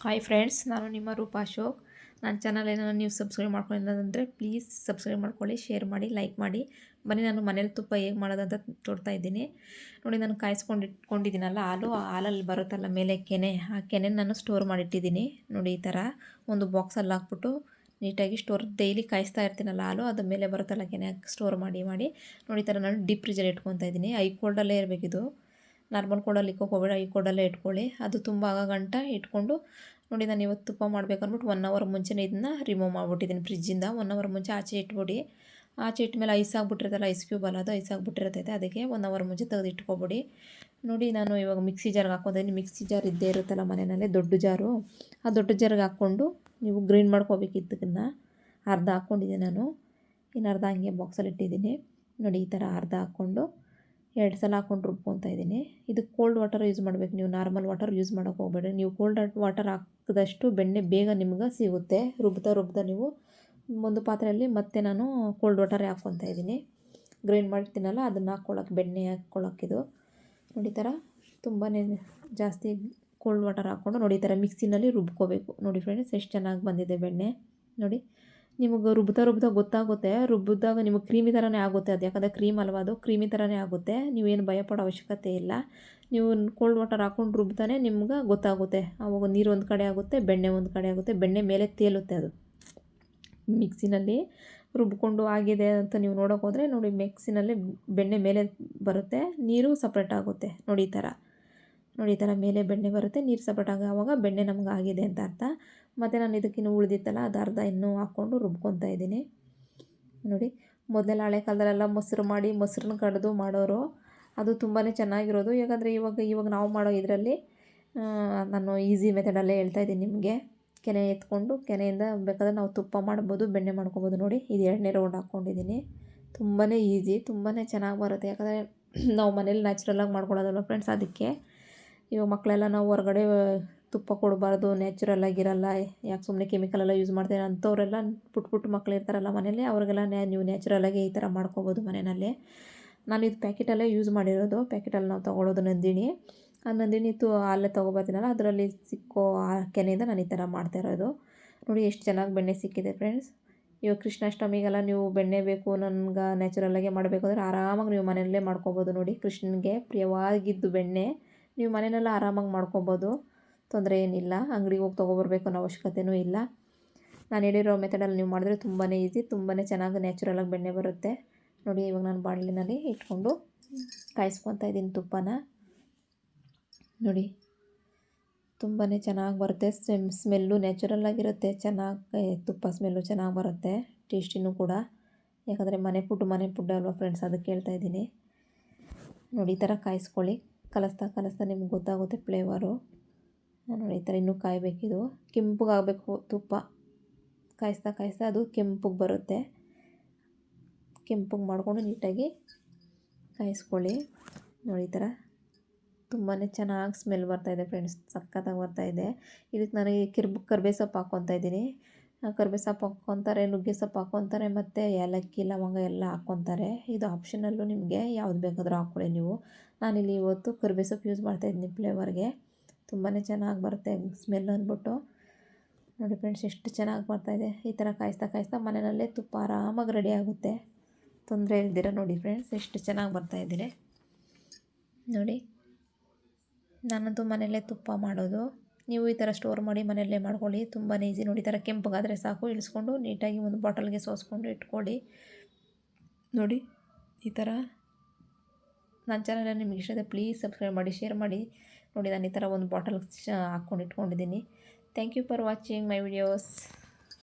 Hi friends, ನಾನು ನಿಮ್ಮ ರೂಪಾ ಅಶೋಕ್. ನನ್ನ ಚಾನಲ್ ಏನಾದ್ರು ನೀವು ಸಬ್ಸ್ಕ್ರೈಬ್ ಮಾಡ್ಕೊಂಡಿಲ್ಲದಂದರೆ ಪ್ಲೀಸ್ ಸಬ್ಸ್ಕ್ರೈಬ್ ಮಾಡ್ಕೊಳ್ಳಿ, ಶೇರ್ ಮಾಡಿ, ಲೈಕ್ ಮಾಡಿ. ಬನ್ನಿ, ನಾನು ಮನೇಲಿ ತುಪ್ಪ ಹೇಗೆ ಮಾಡೋದಂತ ತೋರ್ತಾ ಇದ್ದೀನಿ. ನೋಡಿ, ನಾನು ಕಾಯಿಸ್ಕೊಂಡಿಟ್ಕೊಂಡಿದ್ದೀನಲ್ಲ ಹಾಲು, ಆ ಹಾಲಲ್ಲಿ ಬರುತ್ತಲ್ಲ ಮೇಲೆ ಕೆನೆ, ಆ ಕೆನೆ ನಾನು ಸ್ಟೋರ್ ಮಾಡಿಟ್ಟಿದ್ದೀನಿ. ನೋಡಿ, ಈ ಥರ ಒಂದು ಬಾಕ್ಸಲ್ಲಿ ಹಾಕ್ಬಿಟ್ಟು ನೀಟಾಗಿ ಡೈಲಿ ಕಾಯಿಸ್ತಾ ಇರ್ತೀನಲ್ಲ ಹಾಲು, ಅದ್ರ ಮೇಲೆ ಬರುತ್ತಲ್ಲ ಕೆನೆ, ಸ್ಟೋರ್ ಮಾಡಿ ನೋಡಿ, ಈ ಥರ ನಾನು ಡೀಪ್ ಫ್ರಿಜಲ್ಲಿ ಇಟ್ಕೊತಾ ಇದ್ದೀನಿ. ಐ ಕೋಲ್ಡಲ್ಲೇ ಇರಬೇಕಿದು. ನಾರ್ಮಲ್ ಕೋಲ್ಡಲ್ಲಿ ಇಕ್ಕೋಕೆ ಹೋಗಬೇಡ, ಐ ಕೋಲ್ಡಲ್ಲೇ ಇಟ್ಕೊಳ್ಳಿ. ಅದು ತುಂಬ ಆಗೋ ಗಂಟ ಇಟ್ಕೊಂಡು ನೋಡಿ, ನಾನು ಇವತ್ತು ತುಪ್ಪ ಮಾಡ್ಬೇಕಂದ್ಬಿಟ್ಟು 1 ಅವರ್ ಮುಂಚೆನೇ ಇದನ್ನ ರಿಮೂವ್ ಮಾಡಿಬಿಟ್ಟಿದ್ದೀನಿ ಫ್ರಿಜ್ಜಿಂದ. 1 ಅವರ್ ಮುಂಚೆ ಆಚೆ ಇಟ್ಬಿಡಿ. ಆಚೆ ಇಟ್ಮೇಲೆ ಐಸ್ ಆಗಿಬಿಟ್ಟಿರ್ತಲ್ಲ, ಐಸ್ ಕ್ಯೂಬ್ ಅಲ್ಲ, ಅದು ಐಸ್ ಆಗಿಬಿಟ್ಟಿರ್ತೈತೆ. ಅದಕ್ಕೆ 1 ಅವರ್ ಮುಂಚೆ ತೆಗೆದು ಇಟ್ಕೊಬಿಡಿ. ನೋಡಿ, ನಾನು ಇವಾಗ ಮಿಕ್ಸಿ ಜಾರ್ಗೆ ಹಾಕ್ಕೊತೀನಿ. ಮಿಕ್ಸಿ ಜಾರ್ ಇದ್ದೇ ಇರುತ್ತಲ್ಲ ಮನೆಯಲ್ಲೇ, ದೊಡ್ಡ ಜಾರು. ಆ ದೊಡ್ಡ ಜಾರ್ಗೆ ಹಾಕ್ಕೊಂಡು ನೀವು ಗ್ರೈಂಡ್ ಮಾಡ್ಕೋಬೇಕಿದ್ದನ್ನ ಅರ್ಧ ಹಾಕ್ಕೊಂಡಿದ್ದೀನಿ ನಾನು. ಇನ್ನು ಅರ್ಧ ಹಂಗೆ ಬಾಕ್ಸಲ್ಲಿ ಇಟ್ಟಿದ್ದೀನಿ. ನೋಡಿ, ಈ ಥರ ಅರ್ಧ ಹಾಕ್ಕೊಂಡು 2 ಸಲ ಹಾಕ್ಕೊಂಡು ರುಬ್ಕೊತಾ ಇದ್ದೀನಿ. ಇದು ಕೋಲ್ಡ್ ವಾಟರ್ ಯೂಸ್ ಮಾಡಬೇಕು, ನೀವು ನಾರ್ಮಲ್ ವಾಟರ್ ಯೂಸ್ ಮಾಡೋಕ್ಕೆ ಹೋಗಬೇಡಿ. ನೀವು ಕೋಲ್ಡ್ ವಾಟರ್ ಹಾಕಿದಷ್ಟು ಬೆಣ್ಣೆ ಬೇಗ ನಿಮ್ಗೆ ಸಿಗುತ್ತೆ. ರುಬ್ತಾ ನೀವು ಒಂದು ಪಾತ್ರೆಯಲ್ಲಿ ಮತ್ತೆ ನಾನು ಕೋಲ್ಡ್ ವಾಟರೇ ಹಾಕ್ಕೊತಾ ಇದ್ದೀನಿ. ಗ್ರೈಂಡ್ ಮಾಡ್ತೀನಲ್ಲ ಅದನ್ನು ಹಾಕ್ಕೊಳ್ಳೋಕೆ, ಬೆಣ್ಣೆ ಹಾಕ್ಕೊಳ್ಳೋಕ್ಕಿದು. ನೋಡಿ, ಈ ಥರ ತುಂಬಾ ಜಾಸ್ತಿ ಕೋಲ್ಡ್ ವಾಟರ್ ಹಾಕ್ಕೊಂಡು ನೋಡಿ, ಈ ಥರ ಮಿಕ್ಸಿನಲ್ಲಿ ರುಬ್ಕೋಬೇಕು. ನೋಡಿ ಫ್ರೆಂಡ್ಸ್, ಎಷ್ಟು ಚೆನ್ನಾಗಿ ಬಂದಿದೆ ಬೆಣ್ಣೆ. ನೋಡಿ, ನಿಮಗೆ ರುಬ್ತಾ ಗೊತ್ತಾಗುತ್ತೆ. ರುಬ್ಬಿದಾಗ ನಿಮಗೆ ಕ್ರೀಮಿ ಥರನೇ ಆಗುತ್ತೆ ಅದು, ಯಾಕಂದರೆ ಕ್ರೀಮ್ ಅಲ್ವಾ, ಅದು ಕ್ರೀಮಿ ಥರನೇ ಆಗುತ್ತೆ. ನೀವೇನು ಭಯಪಡೋ ಅವಶ್ಯಕತೆ ಇಲ್ಲ. ನೀವು ಕೋಲ್ಡ್ ವಾಟರ್ ಹಾಕ್ಕೊಂಡು ರುಬ್ತಾನೆ ನಿಮ್ಗೆ ಗೊತ್ತಾಗುತ್ತೆ. ಆವಾಗ ನೀರು ಒಂದು ಕಡೆ ಆಗುತ್ತೆ, ಬೆಣ್ಣೆ ಒಂದು ಕಡೆ ಆಗುತ್ತೆ. ಬೆಣ್ಣೆ ಮೇಲೆ ತೇಲುತ್ತೆ ಅದು. ಮಿಕ್ಸಿನಲ್ಲಿ ರುಬ್ಕೊಂಡು ಆಗಿದೆ ಅಂತ ನೀವು ನೋಡೋಕೆ ಹೋದರೆ ನೋಡಿ, ಮಿಕ್ಸಿನಲ್ಲಿ ಬೆಣ್ಣೆ ಮೇಲೆ ಬರುತ್ತೆ, ನೀರು ಸಪ್ರೇಟ್ ಆಗುತ್ತೆ. ನೋಡಿ, ಈ ಥರ ಮೇಲೆ ಬೆಣ್ಣೆ ಬರುತ್ತೆ, ನೀರು ಸಪ್ರೇಟ್ ಆವಾಗ ಬೆಣ್ಣೆ ನಮ್ಗೆ ಆಗಿದೆ ಅಂತ ಅರ್ಥ. ಮತ್ತು ನಾನು ಇದಕ್ಕಿನ್ನು ಉಳಿದಿತ್ತಲ್ಲ ಅದು ಅರ್ಧ ಇನ್ನೂ ಹಾಕ್ಕೊಂಡು ರುಬ್ಕೊತಾ ಇದ್ದೀನಿ. ನೋಡಿ, ಮೊದಲೆಲ್ಲ ಹಳೆ ಕಾಲದಲ್ಲೆಲ್ಲ ಮೊಸರು ಮಾಡಿ ಮೊಸರನ್ನ ಕಡಿದು ಮಾಡೋರು, ಅದು ತುಂಬಾ ಚೆನ್ನಾಗಿರೋದು. ಯಾಕಂದರೆ ಇವಾಗ ನಾವು ಮಾಡೋ ಇದರಲ್ಲಿ ನಾನು ಈಸಿ ಮೆಥಡಲ್ಲೇ ಹೇಳ್ತಾಯಿದ್ದೀನಿ ನಿಮಗೆ. ಕೆನೆ ಎತ್ಕೊಂಡು ಕೆನೆಯಿಂದ ಬೇಕಾದರೆ ನಾವು ತುಪ್ಪ ಮಾಡ್ಬೋದು, ಬೆಣ್ಣೆ ಮಾಡ್ಕೊಬೋದು. ನೋಡಿ, ಇದು 2ನೇ ರೌಂಡ್ ಹಾಕ್ಕೊಂಡಿದ್ದೀನಿ. ತುಂಬಾ ಈಸಿ, ತುಂಬಾ ಚೆನ್ನಾಗಿ ಬರುತ್ತೆ. ಯಾಕಂದರೆ ನಾವು ಮನೇಲಿ ನ್ಯಾಚುರಲಾಗಿ ಮಾಡ್ಕೊಳ್ಳೋದಲ್ವ ಫ್ರೆಂಡ್ಸ್, ಅದಕ್ಕೆ. ಇವಾಗ ಮಕ್ಕಳೆಲ್ಲ ನಾವು ಹೊರಗಡೆ ತುಪ್ಪ ಕೊಡಬಾರ್ದು, ನ್ಯಾಚುರಲಾಗಿರಲ್ಲ, ಯಾಕೆ ಸುಮ್ಮನೆ ಕೆಮಿಕಲೆಲ್ಲ ಯೂಸ್ ಮಾಡ್ತಾರೆ ಅಂಥವರೆಲ್ಲ ಪುಟ್ಟ ಮಕ್ಕಳು ಇರ್ತಾರಲ್ಲ ಮನೇಲಿ, ಅವ್ರಿಗೆಲ್ಲ ನೀವು ನ್ಯಾಚುರಲಾಗಿ ಈ ಥರ ಮಾಡ್ಕೊಬೋದು ಮನೆಯಲ್ಲೇ. ನಾನು ಇದು ಪ್ಯಾಕೆಟಲ್ಲೇ ಯೂಸ್ ಮಾಡಿರೋದು. ಪ್ಯಾಕೆಟಲ್ಲಿ ನಾವು ತೊಗೊಳ್ಳೋದು ನಂದಿನಿ. ಆ ನಂದಿನಿ ಹಾಲೇ ತೊಗೊಬರ್ತೀನಲ್ಲ, ಅದರಲ್ಲಿ ಸಿಕ್ಕೋ ಆ ಕೆನೆಯಿಂದ ನಾನು ಈ ಥರ ಮಾಡ್ತಾಯಿರೋದು. ನೋಡಿ, ಎಷ್ಟು ಚೆನ್ನಾಗಿ ಬೆಣ್ಣೆ ಸಿಕ್ಕಿದೆ ಫ್ರೆಂಡ್ಸ್. ಇವಾಗ ಕೃಷ್ಣಾಷ್ಟಮಿಗೆಲ್ಲ ನೀವು ಬೆಣ್ಣೆ ಬೇಕು ನನಗೆ ನ್ಯಾಚುರಲಾಗೆ ಮಾಡಬೇಕು ಅಂದರೆ ಆರಾಮಾಗಿ ನೀವು ಮನೆಯಲ್ಲೇ ಮಾಡ್ಕೊಬೋದು. ನೋಡಿ, ಕೃಷ್ಣನಿಗೆ ಪ್ರಿಯವಾಗಿದ್ದು ಬೆಣ್ಣೆ ನೀವು ಮನೆಯಲ್ಲೆಲ್ಲ ಆರಾಮಾಗಿ ಮಾಡ್ಕೊಬೋದು, ತೊಂದರೆ ಏನಿಲ್ಲ. ಅಂಗಡಿಗೆ ಹೋಗಿ ತೊಗೊಬರ್ಬೇಕು ಅನ್ನೋ ಅವಶ್ಯಕತೆಯೂ ಇಲ್ಲ. ನಾನು ಹೇಳಿರೋ ಮೆಥಡಲ್ಲಿ ನೀವು ಮಾಡಿದ್ರೆ ತುಂಬಾ ಈಸಿ, ತುಂಬಾ ಚೆನ್ನಾಗಿ ನ್ಯಾಚುರಲಾಗಿ ಬೆಣ್ಣೆ ಬರುತ್ತೆ. ನೋಡಿ, ಇವಾಗ ನಾನು ಬಾಣಲಿನಲ್ಲಿ ಇಟ್ಕೊಂಡು ಕಾಯಿಸ್ಕೊತಾ ಇದ್ದೀನಿ ತುಪ್ಪನ. ನೋಡಿ, ತುಂಬಾ ಚೆನ್ನಾಗಿ ಬರುತ್ತೆ. ಸ್ಮೆಲ್ಲು ನ್ಯಾಚುರಲ್ಲಾಗಿರುತ್ತೆ, ಚೆನ್ನಾಗಿ ತುಪ್ಪ ಸ್ಮೆಲ್ಲು ಚೆನ್ನಾಗಿ ಬರುತ್ತೆ, ಟೇಸ್ಟಿನೂ ಕೂಡ. ಯಾಕಂದರೆ ಮನೆ ಫುಡ್ ಅಲ್ವಾ ಫ್ರೆಂಡ್ಸ್, ಅದಕ್ಕೆ ಹೇಳ್ತಾ ಇದ್ದೀನಿ. ನೋಡಿ, ಈ ಥರ ಕಾಯಿಸ್ಕೊಳ್ಳಿ. ಕಲಿಸ್ತಾ ನಿಮ್ಗೆ ಗೊತ್ತಾಗುತ್ತೆ ಫ್ಲೇವರು. ನೋಡಿ, ಈ ಥರ ಇನ್ನೂ ಕಾಯಬೇಕಿದು, ಕೆಂಪಗಾಗಬೇಕು ತುಪ್ಪ. ಕಾಯಿಸ್ತಾ ಅದು ಕೆಂಪಗೆ ಬರುತ್ತೆ. ಕೆಂಪಗೆ ಮಾಡಿಕೊಂಡು ನೀಟಾಗಿ ಕಾಯಿಸ್ಕೊಳ್ಳಿ. ನೋಡಿ, ಈ ಥರ ತುಂಬಾ ಚೆನ್ನಾಗಿ ಸ್ಮೆಲ್ ಬರ್ತಾಯಿದೆ ಫ್ರೆಂಡ್ಸ್, ಸಖತ್ತಾಗಿ ಬರ್ತಾಯಿದೆ. ಇದಕ್ಕೆ ನನಗೆ ಕರ್ಬೇ ಸೊಪ್ಪು ಹಾಕ್ಕೊತಾ ಇದ್ದೀನಿ. ಕರ್ಬೇ ಸೊಪ್ಪು ಹಾಕ್ಕೊತಾರೆ, ನುಗ್ಗೆ ಸೊಪ್ಪು ಹಾಕ್ಕೊತಾರೆ, ಮತ್ತು ಏಲಕ್ಕಿ ಲವಂಗ ಎಲ್ಲ ಹಾಕ್ಕೊತಾರೆ. ಇದು ಆಪ್ಷನಲ್ಲು, ನಿಮಗೆ ಯಾವ್ದು ಬೇಕಾದರೂ ಹಾಕ್ಕೊಳ್ಳಿ ನೀವು. ನಾನಿಲ್ಲಿ ಇವತ್ತು ಕರ್ಬೇ ಸೊಪ್ಪು ಯೂಸ್ ಮಾಡ್ತಾಯಿದ್ದೀನಿ ಫ್ಲೇವರ್ಗೆ. ತುಂಬಾ ಚೆನ್ನಾಗಿ ಬರುತ್ತೆ ಸ್ಮೆಲ್ ಅಂದ್ಬಿಟ್ಟು. ನೋಡಿ ಫ್ರೆಂಡ್ಸ್, ಎಷ್ಟು ಚೆನ್ನಾಗಿ ಬರ್ತಾಯಿದೆ. ಈ ಥರ ಕಾಯಿಸ್ತಾ ಮನೆಯಲ್ಲೇ ತುಪ್ಪ ಆರಾಮಾಗಿ ರೆಡಿ ಆಗುತ್ತೆ, ತೊಂದರೆ ಇಲ್ದಿರ. ನೋಡಿ ಫ್ರೆಂಡ್ಸ್, ಎಷ್ಟು ಚೆನ್ನಾಗಿ ಬರ್ತಾಯಿದ್ದೀನಿ. ನೋಡಿ, ನಾನಂತೂ ಮನೆಯಲ್ಲೇ ತುಪ್ಪ ಮಾಡೋದು. ನೀವು ಈ ಥರ ಸ್ಟೋರ್ ಮಾಡಿ ಮನೆಯಲ್ಲೇ ಮಾಡ್ಕೊಳ್ಳಿ, ತುಂಬಾ ಈಸಿ. ನೋಡಿ, ಈ ಥರ ಕೆಂಪಗಾದರೆ ಸಾಕು, ಇಳಿಸ್ಕೊಂಡು ನೀಟಾಗಿ ಒಂದು ಬಾಟಲ್ಗೆ ಸೋಸ್ಕೊಂಡು ಇಟ್ಕೊಳ್ಳಿ. ನೋಡಿ, ಈ ಥರ ನನ್ನ ಚಾನಲ್ ನಿಮ್ಗೆ ಇಷ್ಟ ಇದೆ ಪ್ಲೀಸ್ ಸಬ್ಸ್ಕ್ರೈಬ್ ಮಾಡಿ, ಶೇರ್ ಮಾಡಿ. ನೋಡಿ, ನಾನು ಈ ಥರ ಒಂದು ಬಾಟಲ್ ಹಾಕ್ಕೊಂಡು ಇಟ್ಕೊಂಡಿದ್ದೀನಿ. Thank you for watching my videos.